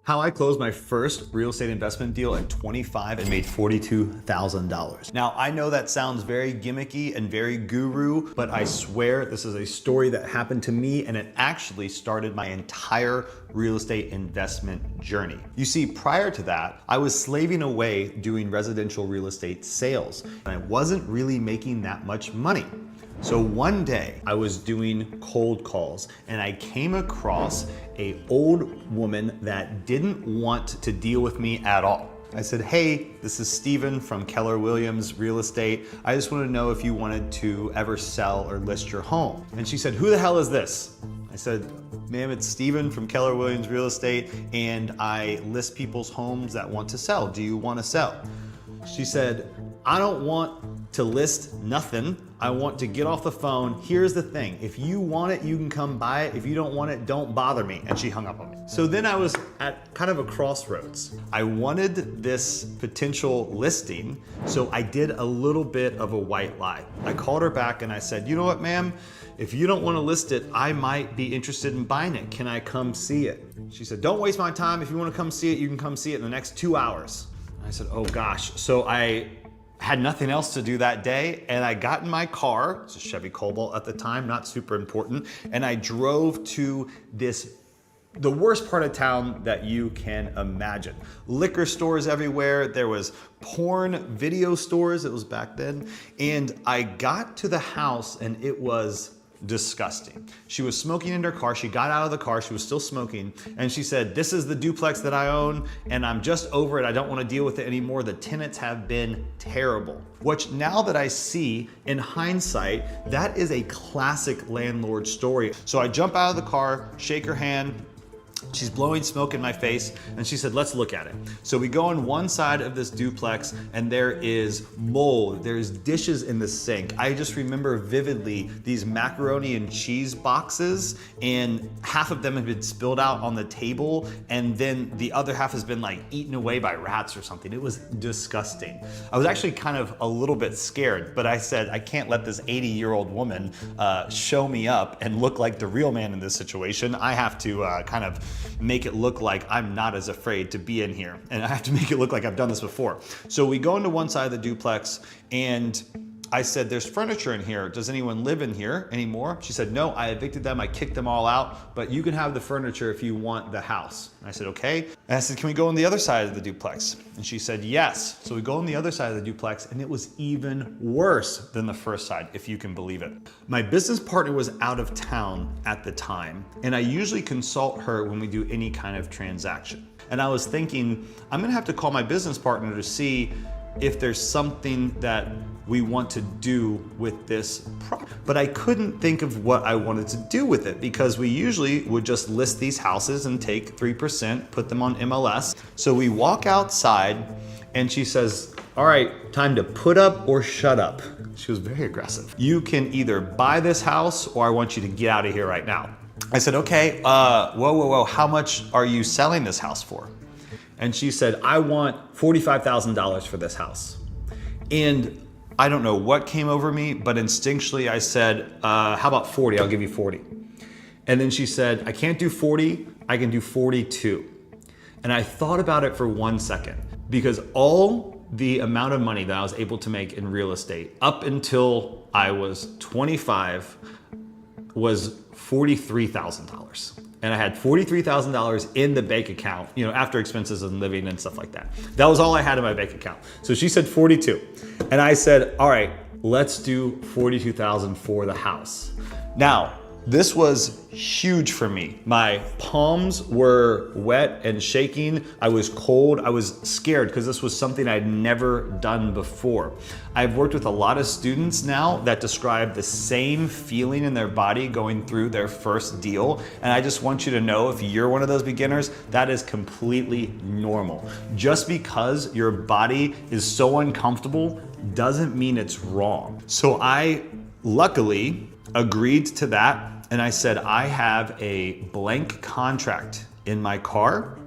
How I closed my first real estate investment deal at 25 and made $42,000. Now, I know that sounds very gimmicky and very guru, but I swear this is a story that happened to me, and it actually started my entire real estate investment journey. You see, prior to that, I was slaving away doing residential real estate sales, and I wasn't really making that much money. So one day I was doing cold calls and I came across an old woman that didn't want to deal with me at all. I said, hey, this is Steven from Keller Williams Real Estate. I just want to know if you wanted to ever sell or list your home. And she said, who the hell is this? I said, ma'am, it's Steven from Keller Williams Real Estate, and I list people's homes that want to sell. Do you want to sell? She said, I don't want to list nothing. I want to get off the phone. Here's the thing. If you want it, you can come buy it. If you don't want it, don't bother me. And she hung up on me. So then I was at kind of a crossroads. I wanted this potential listing, so I did a little bit of a white lie. I called her back and I said, you know what, ma'am? If you don't want to list it, I might be interested in buying it. Can I come see it? She said, don't waste my time. If you want to come see it, you can come see it in the next 2 hours. I said, oh gosh. So I had nothing else to do that day, and I got in my car, it's a Chevy Cobalt at the time, not super important, and I drove to the worst part of town that you can imagine. Liquor stores everywhere, there was porn video stores, it was back then, and I got to the house and it was disgusting. She was smoking in her car. She got out of the car. She was still smoking. And she said, this is the duplex that I own and I'm just over it. I don't want to deal with it anymore. The tenants have been terrible. Which now that I see in hindsight, that is a classic landlord story. So I jump out of the car, shake her hand. She's blowing smoke in my face, and she said, let's look at it. So we go on one side of this duplex and there is mold, there's dishes in the sink. I just remember vividly these macaroni and cheese boxes, and half of them had been spilled out on the table, and then the other half has been like eaten away by rats or something. It was disgusting. I was actually kind of a little bit scared, but I said, I can't let this 80-year-old woman show me up and look like the real man in this situation. I have to kind of make it look like I'm not as afraid to be in here. And I have to make it look like I've done this before. So we go into one side of the duplex and I said, there's furniture in here. Does anyone live in here anymore? She said, no, I evicted them. I kicked them all out, but you can have the furniture if you want the house. And I said, okay. And I said, can we go on the other side of the duplex? And she said, yes. So we go on the other side of the duplex, and it was even worse than the first side, if you can believe it. My business partner was out of town at the time, and I usually consult her when we do any kind of transaction. And I was thinking, I'm gonna have to call my business partner to see if there's something that we want to do with this property. But I couldn't think of what I wanted to do with it, because we usually would just list these houses and take 3%, put them on MLS. So we walk outside and she says, all right, time to put up or shut up. She was very aggressive. You can either buy this house or I want you to get out of here right now. I said, okay, whoa, how much are you selling this house for? And she said, I want $45,000 for this house. And I don't know what came over me, but instinctually I said, how about 40? I'll give you 40. And then she said, I can't do 40, I can do 42. And I thought about it for 1 second, because all the amount of money that I was able to make in real estate up until I was 25 was $43,000. And I had $43,000 in the bank account, you know, after expenses and living and stuff like that. That was all I had in my bank account. So she said 42. And I said, all right, let's do 42,000 for the house. Now, this was huge for me. My palms were wet and shaking. I was cold. I was scared because this was something I'd never done before. I've worked with a lot of students now that describe the same feeling in their body going through their first deal. And I just want you to know, if you're one of those beginners, that is completely normal. Just because your body is so uncomfortable doesn't mean it's wrong. So I luckily agreed to that. And I said, I have a blank contract in my car.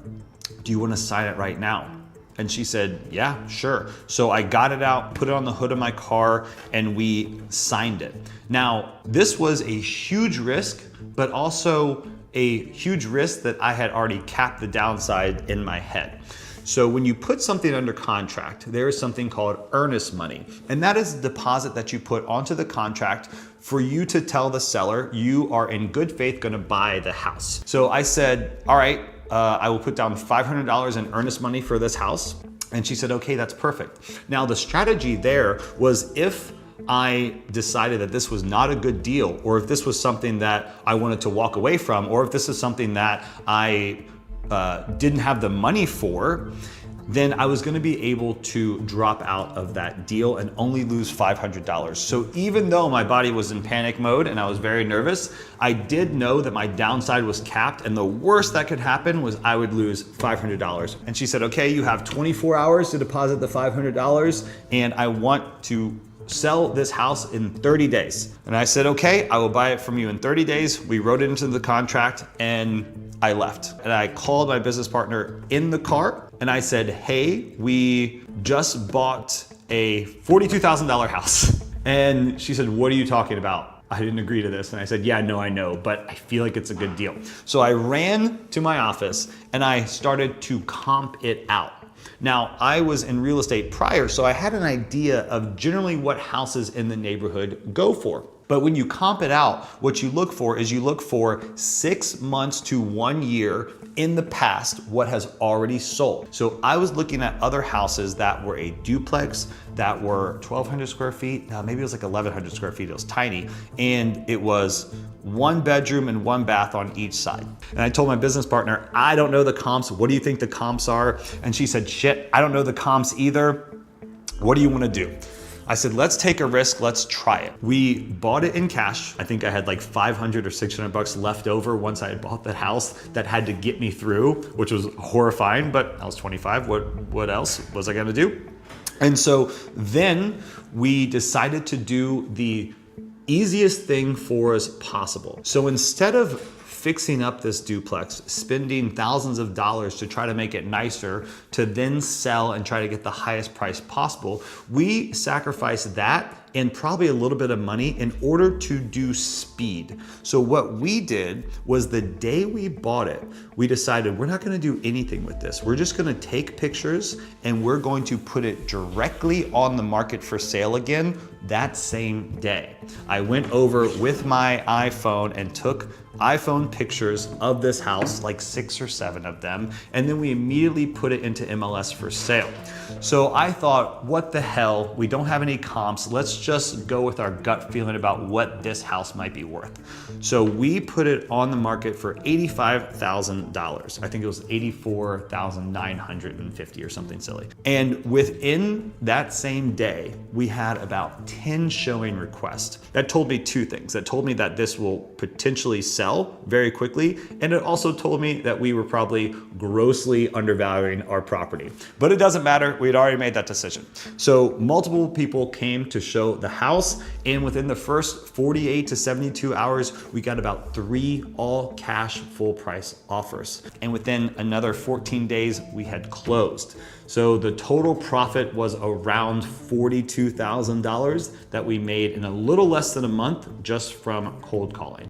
Do you want to sign it right now? And she said, yeah, sure. So I got it out, put it on the hood of my car, and we signed it. Now, this was a huge risk, but also a huge risk that I had already capped the downside in my head. So when you put something under contract, there is something called earnest money. And that is a deposit that you put onto the contract for you to tell the seller you are in good faith gonna buy the house. So I said, all right, I will put down $500 in earnest money for this house. And she said, okay, that's perfect. Now the strategy there was if I decided that this was not a good deal, or if this was something that I wanted to walk away from, or if this is something that I didn't have the money for, then I was gonna be able to drop out of that deal and only lose $500. So even though my body was in panic mode and I was very nervous, I did know that my downside was capped, and the worst that could happen was I would lose $500. And she said, okay, you have 24 hours to deposit the $500, and I want to sell this house in 30 days. And I said, okay, I will buy it from you in 30 days. We wrote it into the contract and I left. And I called my business partner in the car and I said, hey, we just bought a $42,000 house. And she said, what are you talking about? I didn't agree to this. And I said, yeah, no, I know, but I feel like it's a good deal. So I ran to my office and I started to comp it out. Now, I was in real estate prior, so I had an idea of generally what houses in the neighborhood go for. But when you comp it out, what you look for is you look for 6 months to 1 year in the past what has already sold. So I was looking at other houses that were a duplex, that were 1,200 square feet. Now maybe it was like 1,100 square feet, it was tiny. And it was 1 bedroom and 1 bath on each side. And I told my business partner, I don't know the comps. What do you think the comps are? And she said, shit, I don't know the comps either. What do you wanna do? I said, let's take a risk, let's try it. We bought it in cash. I think I had like 500 or 600 bucks left over once I had bought the house that had to get me through, which was horrifying, but I was 25, what else was I gonna do? And so then we decided to do the easiest thing for us possible. So instead of fixing up this duplex, spending thousands of dollars to try to make it nicer, to then sell and try to get the highest price possible, we sacrificed that and probably a little bit of money in order to do speed. So what we did was the day we bought it, we decided we're not gonna do anything with this. We're just gonna take pictures and we're going to put it directly on the market for sale again that same day. I went over with my iPhone and took iPhone pictures of this house, like 6 or 7 of them, and then we immediately put it into MLS for sale. So I thought, what the hell, we don't have any comps, let's just go with our gut feeling about what this house might be worth. So we put it on the market for $85,000. I think it was $84,950 or something silly. And within that same day, we had about 10 showing requests. That told me 2 things. That told me that this will potentially sell very quickly, and it also told me that we were probably grossly undervaluing our property. But it doesn't matter, we had already made that decision. So multiple people came to show the house, and within the first 48 to 72 hours, we got about 3 all cash full price offers. And within another 14 days, we had closed. So the total profit was around $42,000 that we made in a little less than a month just from cold calling.